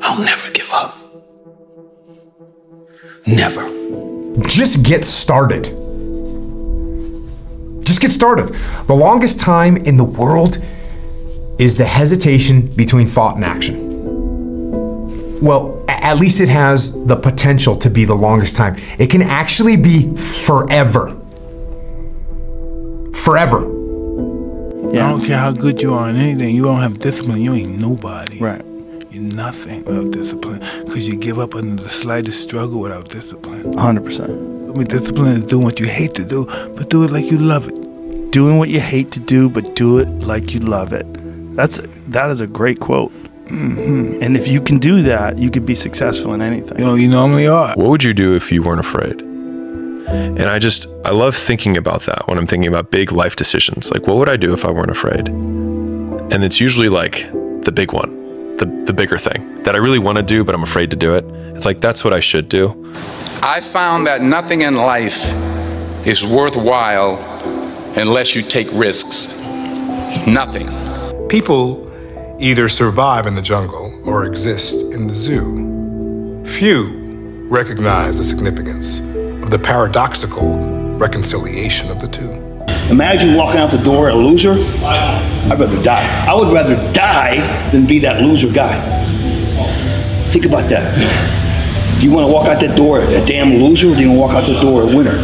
I'll never give up. Never. Just get started. Just get started. The longest time in the world is the hesitation between thought and action. Well, at least it has the potential to be the longest time. It can actually be forever. Forever. Yeah. I don't care how good you are in anything, you don't have discipline, you ain't nobody. Right. You're nothing without discipline, because you give up under the slightest struggle without discipline. 100%. I mean, discipline is doing what you hate to do, but do it like you love it. Doing what you hate to do, but do it like you love it. That is a great quote. Mm-hmm. And if you can do that, you could be successful in anything. You know, you normally are. What would you do if you weren't afraid? And I love thinking about that when I'm thinking about big life decisions. Like, what would I do if I weren't afraid? And it's usually like the big one, the bigger thing that I really want to do, but I'm afraid to do it. It's like, that's what I should do. I found that nothing in life is worthwhile unless you take risks. Nothing. People either survive in the jungle or exist in the zoo. Few recognize the significance of the paradoxical reconciliation of the two. Imagine walking out the door a loser. I'd rather die. I would rather die than be that loser guy. Think about that. Do you want to walk out that door a damn loser, or do you want to walk out the door a winner?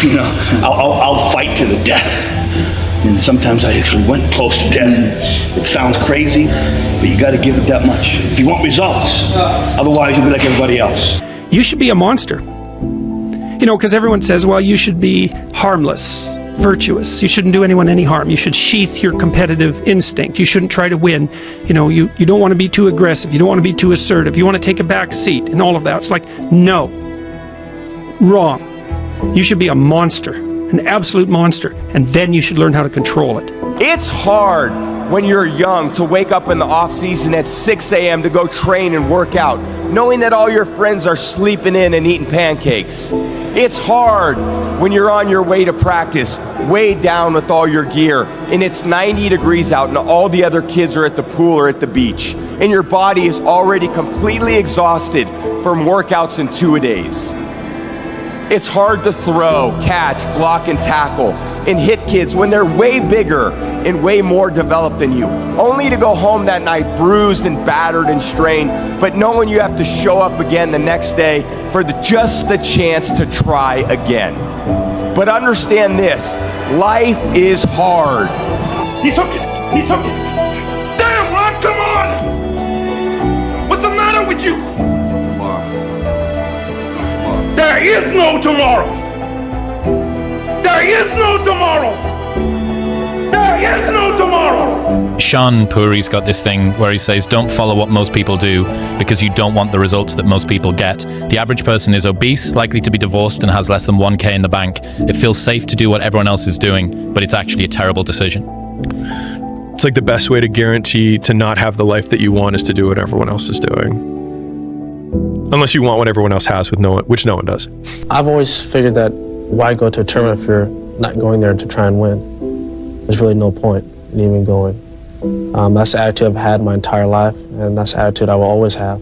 You know, I'll fight to the death. And sometimes I actually went close to death. It sounds crazy, but you got to give it that much if you want results. Otherwise, you'll be like everybody else. You should be a monster. You know, because everyone says, well, you should be harmless, virtuous. You shouldn't do anyone any harm. You should sheath your competitive instinct. You shouldn't try to win. You know, you don't want to be too aggressive. You don't want to be too assertive. You want to take a back seat and all of that. It's like, no. Wrong. You should be a monster. An absolute monster, and then you should learn how to control it. It's hard when you're young to wake up in the off season at 6 a.m. to go train and work out, knowing that all your friends are sleeping in and eating pancakes. It's hard when you're on your way to practice, weighed down with all your gear, and it's 90 degrees out and all the other kids are at the pool or at the beach, and your body is already completely exhausted from workouts in 2-a-days. It's hard to throw, catch, block, and tackle, and hit kids when they're way bigger and way more developed than you, only to go home that night bruised and battered and strained, but knowing you have to show up again the next day for just the chance to try again. But understand this, life is hard. He's hooking! He's hooking! Damn, Ron, come on! What's the matter with you? There is no tomorrow. There is no tomorrow. There is no tomorrow. Sean Puri's got this thing where he says, don't follow what most people do because you don't want the results that most people get. The average person is obese, likely to be divorced, and has less than 1K in the bank. It feels safe to do what everyone else is doing, but it's actually a terrible decision. It's like the best way to guarantee to not have the life that you want is to do what everyone else is doing. Unless you want what everyone else has, which no one does. I've always figured that why go to a tournament if you're not going there to try and win? There's really no point in even going. That's the attitude I've had my entire life, and that's the attitude I will always have.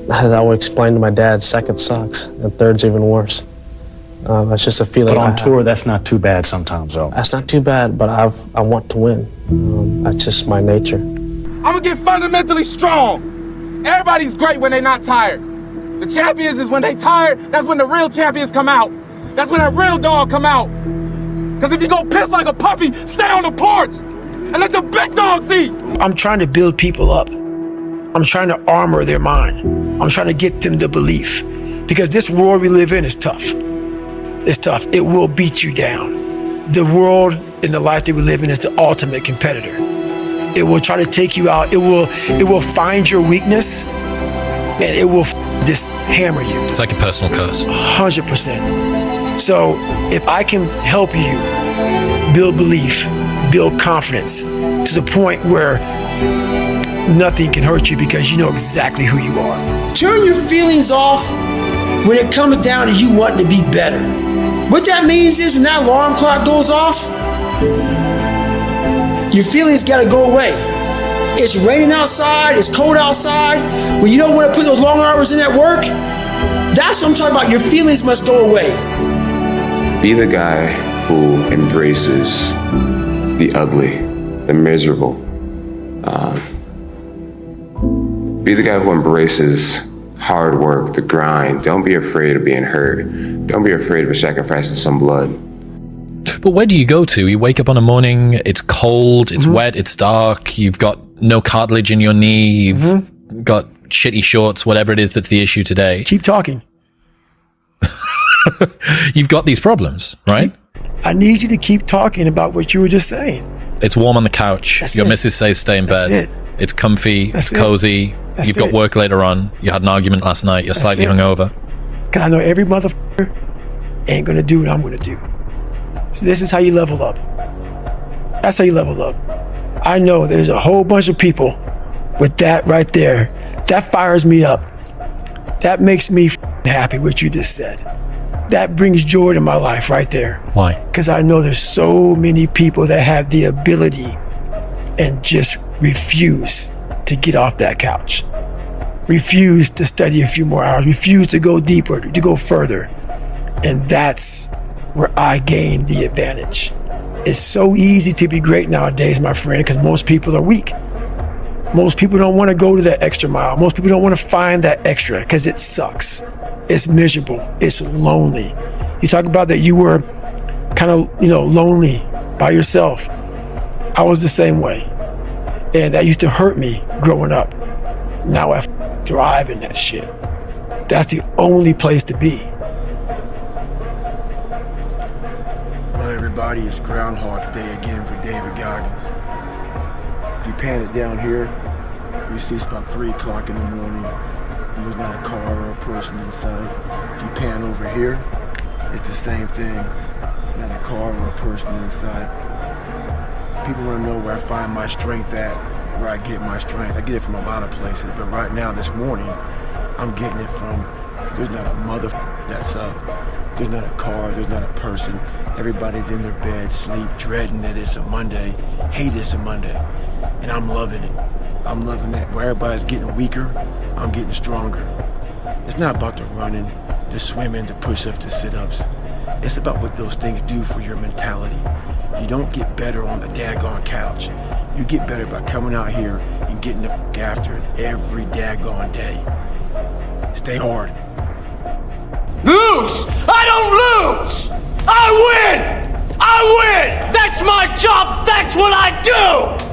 As I would explain to my dad, second sucks, and third's even worse. That's just a feeling. But on tour, that's not too bad sometimes, though. That's not too bad, but I want to win. That's just my nature. I'm gonna get fundamentally strong. Everybody's great when they're not tired. The champions is when they tired, that's when the real champions come out. That's when that real dog come out. Because if you go piss like a puppy, stay on the porch and let the big dogs eat. I'm trying to build people up. I'm trying to armor their mind. I'm trying to get them the belief. Because this world we live in is tough. It's tough. It will beat you down. The world and the life that we live in is the ultimate competitor. It will try to take you out. It will find your weakness, and it will just hammer you. It's like a personal curse. 100%. So if I can help you build belief, build confidence to the point where nothing can hurt you because you know exactly who you are. Turn your feelings off when it comes down to you wanting to be better. What that means is when that alarm clock goes off, your feelings gotta go away. it's raining outside, it's cold outside, when you don't want to put those long hours in at work, that's what I'm talking about. Your feelings must go away. Be the guy who embraces the ugly, the miserable. Be the guy who embraces hard work, the grind. Don't be afraid of being hurt. Don't be afraid of sacrificing some blood. But where do you go to? You wake up on a morning, it's cold, it's wet, it's dark, you've got no cartilage in your knee, you've got shitty shorts, whatever it is that's the issue today. Keep talking. You've got these problems, right? I need you to keep talking about what you were just saying. It's warm on the couch. That's Your it. missus says stay in That's bed. it. It's comfy, That's it's cozy. That's You've got it. work later on. You had an argument last night. You're slightly hungover. Because I know every motherfucker ain't going to do what I'm going to do. So this is how you level up. That's how you level up. I know there's a whole bunch of people with that right there. That fires me up. That makes me happy what you just said. That brings joy to my life right there. Why? Because I know there's so many people that have the ability and just refuse to get off that couch. Refuse to study a few more hours. Refuse to go deeper, to go further. And that's where I gain the advantage. It's so easy to be great nowadays, my friend, because most people are weak. Most people don't want to go to that extra mile. Most people don't want to find that extra because it sucks. It's miserable. It's lonely. You talk about that you were kind of, lonely by yourself. I was the same way. And that used to hurt me growing up. Now I thrive in that shit. That's the only place to be. Well, everybody, it's Groundhog's Day again for David Goggins. If you pan it down here, you see it's about 3 o'clock in the morning, and there's not a car or a person in sight. If you pan over here, it's the same thing. Not a car or a person in sight. People want to know where I find my strength at, where I get my strength. I get it from a lot of places, but right now, this morning, I'm getting it from, there's not a motherfucker that's up. There's not a car, there's not a person. Everybody's in their bed, sleep, dreading that it's a Monday, hate it's a Monday. And I'm loving it. I'm loving that. Where everybody's getting weaker, I'm getting stronger. It's not about the running, the swimming, the push-ups, the sit-ups. It's about what those things do for your mentality. You don't get better on the daggone couch. You get better by coming out here and getting the f*** after it every daggone day. Stay hard. Lose! I don't lose! I win! I win! That's my job! That's what I do!